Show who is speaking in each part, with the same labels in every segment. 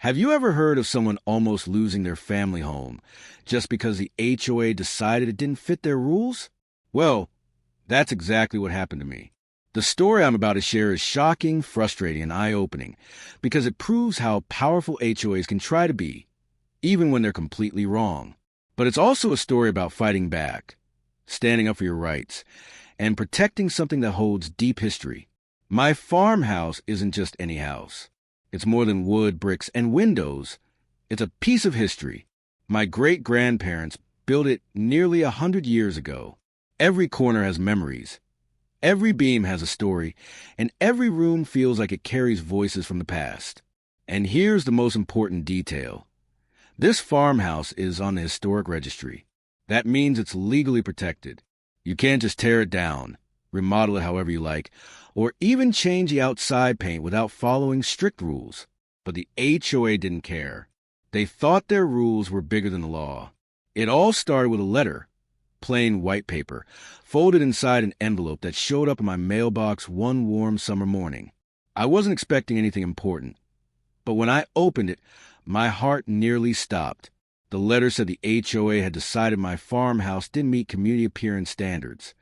Speaker 1: Have you ever heard of someone almost losing their family home just because the HOA decided it didn't fit their rules? Well, that's exactly what happened to me. The story I'm about to share is shocking, frustrating, and eye-opening because it proves how powerful HOAs can try to be, even when they're completely wrong. But it's also a story about fighting back, standing up for your rights, and protecting something that holds deep history. My farmhouse isn't just any house. It's more than wood, bricks, and windows. It's a piece of history. My great-grandparents built it nearly 100 years ago. Every corner has memories. Every beam has a story, and every room feels like it carries voices from the past. And here's the most important detail. This farmhouse is on the Historic Registry. That means it's legally protected. You can't just tear it down, remodel it however you like, or even change the outside paint without following strict rules. But the HOA didn't care. They thought their rules were bigger than the law. It all started with a letter, plain white paper, folded inside an envelope that showed up in my mailbox one warm summer morning. I wasn't expecting anything important, but when I opened it, my heart nearly stopped. The letter said the HOA had decided my farmhouse didn't meet community appearance standards.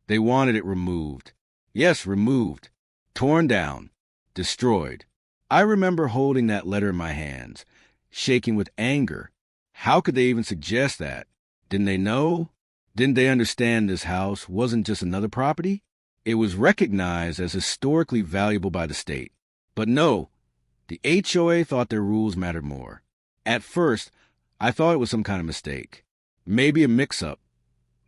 Speaker 1: They wanted it removed. Yes, removed. Torn down. Destroyed. I remember holding that letter in my hands, shaking with anger. How could they even suggest that? Didn't they know? Didn't they understand this house wasn't just another property? It was recognized as historically valuable by the state. But no, the HOA thought their rules mattered more. At first, I thought it was some kind of mistake. Maybe a mix-up.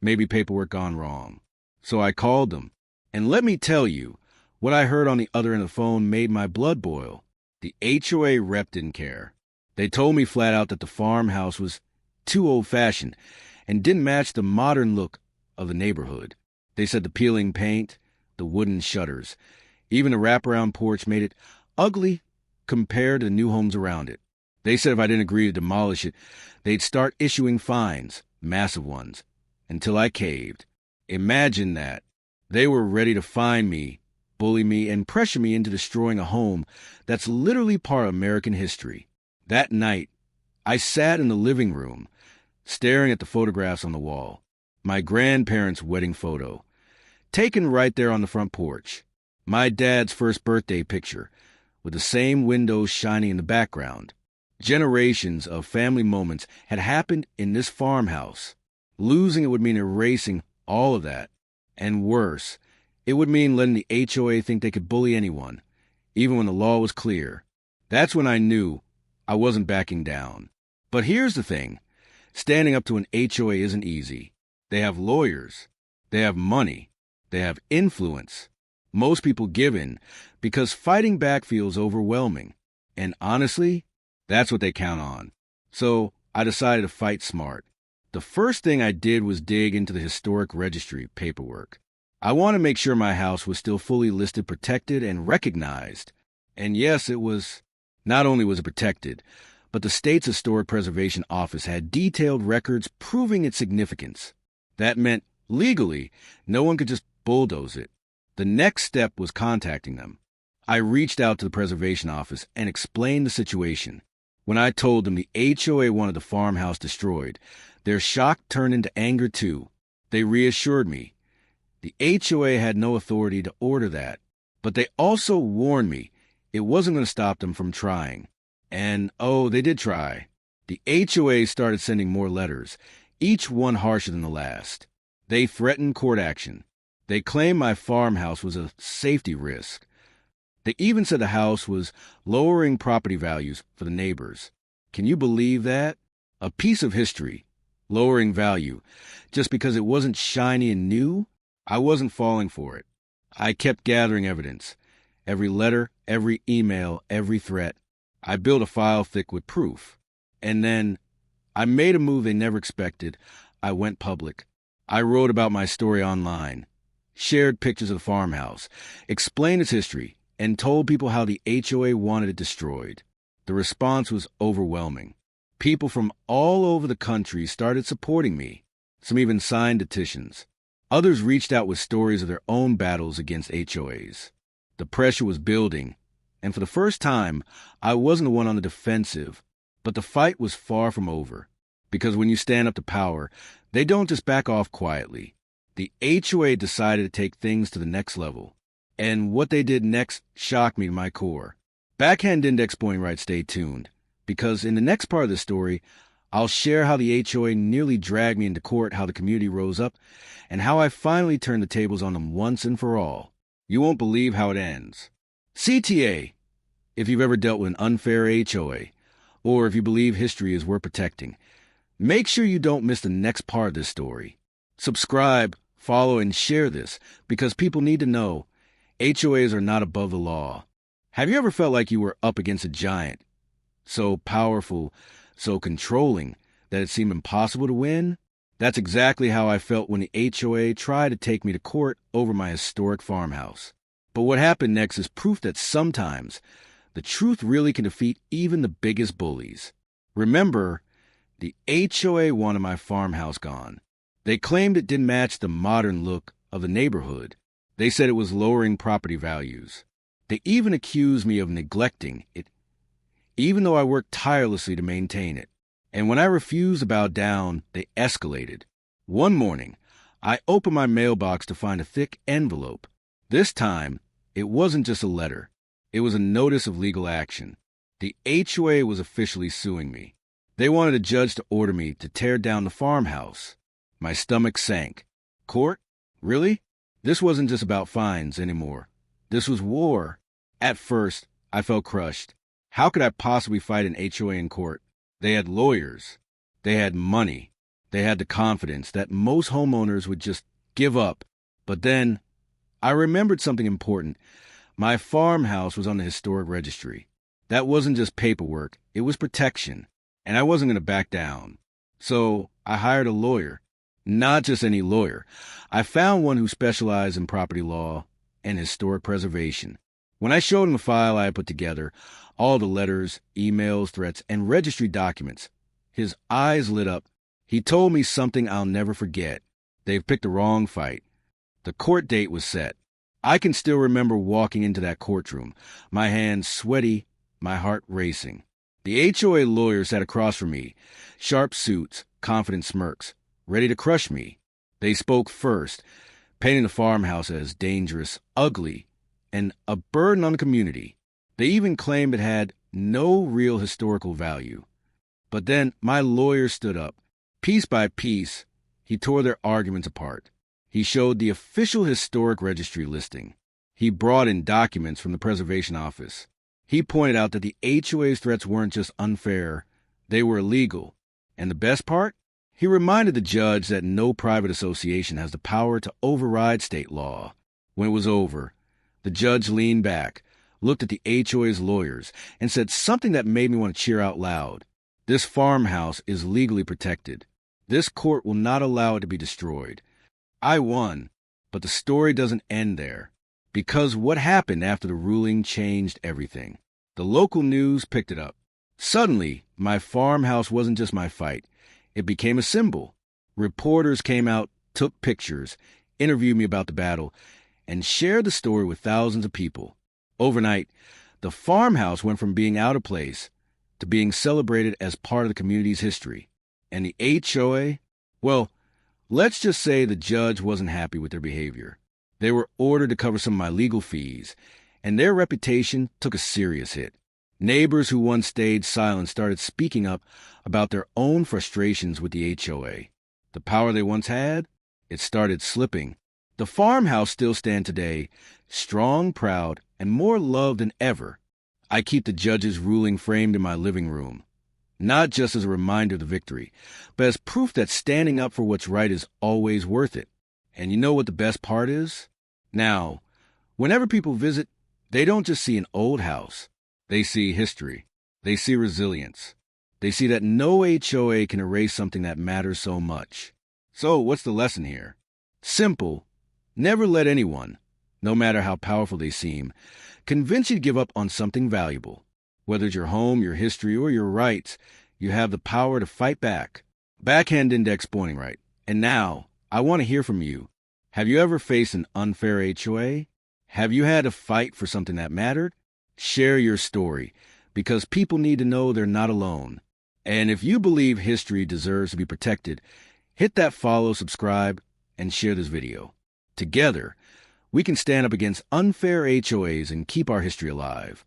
Speaker 1: Maybe paperwork gone wrong. So I called them. And let me tell you, what I heard on the other end of the phone made my blood boil. The HOA rep didn't care. They told me flat out that the farmhouse was too old-fashioned and didn't match the modern look of the neighborhood. They said the peeling paint, the wooden shutters, even the wraparound porch made it ugly compared to the new homes around it. They said if I didn't agree to demolish it, they'd start issuing fines, massive ones, until I caved. Imagine that. They were ready to fine me, bully me, and pressure me into destroying a home that's literally part of American history. That night, I sat in the living room, staring at the photographs on the wall. My grandparents' wedding photo, taken right there on the front porch. My dad's first birthday picture, with the same windows shining in the background. Generations of family moments had happened in this farmhouse. Losing it would mean erasing all of that. And worse, it would mean letting the HOA think they could bully anyone, even when the law was clear. That's when I knew I wasn't backing down. But here's the thing. Standing up to an HOA isn't easy. They have lawyers. They have money. They have influence. Most people give in because fighting back feels overwhelming. And honestly, that's what they count on. So I decided to fight smart. The first thing I did was dig into the Historic Registry paperwork. I wanted to make sure my house was still fully listed, protected, and recognized. And yes, not only was it protected, but the state's Historic Preservation Office had detailed records proving its significance. That meant, legally, no one could just bulldoze it. The next step was contacting them. I reached out to the Preservation Office and explained the situation. When I told them the HOA wanted the farmhouse destroyed, their shock turned into anger too. They reassured me. The HOA had no authority to order that, but they also warned me it wasn't going to stop them from trying. And, they did try. The HOA started sending more letters, each one harsher than the last. They threatened court action. They claimed my farmhouse was a safety risk. They even said the house was lowering property values for the neighbors. Can you believe that? A piece of history, lowering value, just because it wasn't shiny and new? I wasn't falling for it. I kept gathering evidence. Every letter, every email, every threat. I built a file thick with proof. And then I made a move they never expected. I went public. I wrote about my story online, shared pictures of the farmhouse, explained its history, and told people how the HOA wanted it destroyed. The response was overwhelming. People from all over the country started supporting me. Some even signed petitions. Others reached out with stories of their own battles against HOAs. The pressure was building, And for the first time, I wasn't the one on the defensive, but the fight was far from over. Because when you stand up to power, they don't just back off quietly. The HOA decided to take things to the next level. And what they did next shocked me to my core. Backhand index pointing right, stay tuned. Because in the next part of the story, I'll share how the HOA nearly dragged me into court, how the community rose up, and how I finally turned the tables on them once and for all. You won't believe how it ends. CTA, if you've ever dealt with an unfair HOA, or if you believe history is worth protecting, make sure you don't miss the next part of this story. Subscribe, follow, and share this, because people need to know HOAs are not above the law. Have you ever felt like you were up against a giant? So powerful, so controlling, that it seemed impossible to win? That's exactly how I felt when the HOA tried to take me to court over my historic farmhouse. But what happened next is proof that sometimes the truth really can defeat even the biggest bullies. Remember, the HOA wanted my farmhouse gone. They claimed it didn't match the modern look of the neighborhood. They said it was lowering property values. They even accused me of neglecting it, even though I worked tirelessly to maintain it. And when I refused to bow down, they escalated. One morning, I opened my mailbox to find a thick envelope. This time, it wasn't just a letter. It was a notice of legal action. The HOA was officially suing me. They wanted a judge to order me to tear down the farmhouse. My stomach sank. Court? Really? This wasn't just about fines anymore. This was war. At first, I felt crushed. How could I possibly fight an HOA in court? They had lawyers. They had money. They had the confidence that most homeowners would just give up. But then, I remembered something important. My farmhouse was on the Historic Registry. That wasn't just paperwork. It was protection. And I wasn't going to back down. So I hired a lawyer. Not just any lawyer. I found one who specialized in property law and historic preservation. When I showed him the file I had put together, all the letters, emails, threats, and registry documents, his eyes lit up. He told me something I'll never forget. They've picked the wrong fight. The court date was set. I can still remember walking into that courtroom, my hands sweaty, my heart racing. The HOA lawyer sat across from me, sharp suits, confident smirks, ready to crush me. They spoke first, painting the farmhouse as dangerous, ugly, and a burden on the community. They even claimed it had no real historical value. But then my lawyer stood up. Piece by piece, he tore their arguments apart. He showed the official Historic Registry listing. He brought in documents from the Preservation Office. He pointed out that the HOA's threats weren't just unfair, they were illegal. And the best part? He reminded the judge that no private association has the power to override state law. When it was over, the judge leaned back, looked at the HOA's lawyers, and said something that made me want to cheer out loud. This farmhouse is legally protected. This court will not allow it to be destroyed. I won, but the story doesn't end there. Because what happened after the ruling changed everything. The local news picked it up. Suddenly, my farmhouse wasn't just my fight. It became a symbol. Reporters came out, took pictures, interviewed me about the battle, and shared the story with thousands of people. Overnight, the farmhouse went from being out of place to being celebrated as part of the community's history. And the HOA? Well, let's just say the judge wasn't happy with their behavior. They were ordered to cover some of my legal fees, and their reputation took a serious hit. Neighbors who once stayed silent started speaking up about their own frustrations with the HOA. The power they once had, it started slipping. The farmhouse still stands today, strong, proud, and more loved than ever. I keep the judge's ruling framed in my living room, not just as a reminder of the victory, but as proof that standing up for what's right is always worth it. And you know what the best part is? Now, whenever people visit, they don't just see an old house. They see history. They see resilience. They see that no HOA can erase something that matters so much. So, what's the lesson here? Simple. Never let anyone, no matter how powerful they seem, convince you to give up on something valuable. Whether it's your home, your history, or your rights, you have the power to fight back. Backhand index pointing right. And now, I want to hear from you. Have you ever faced an unfair HOA? Have you had to fight for something that mattered? Share your story, because people need to know they're not alone. And if you believe history deserves to be protected, hit that follow, subscribe, and share this video. Together, we can stand up against unfair HOAs and keep our history alive.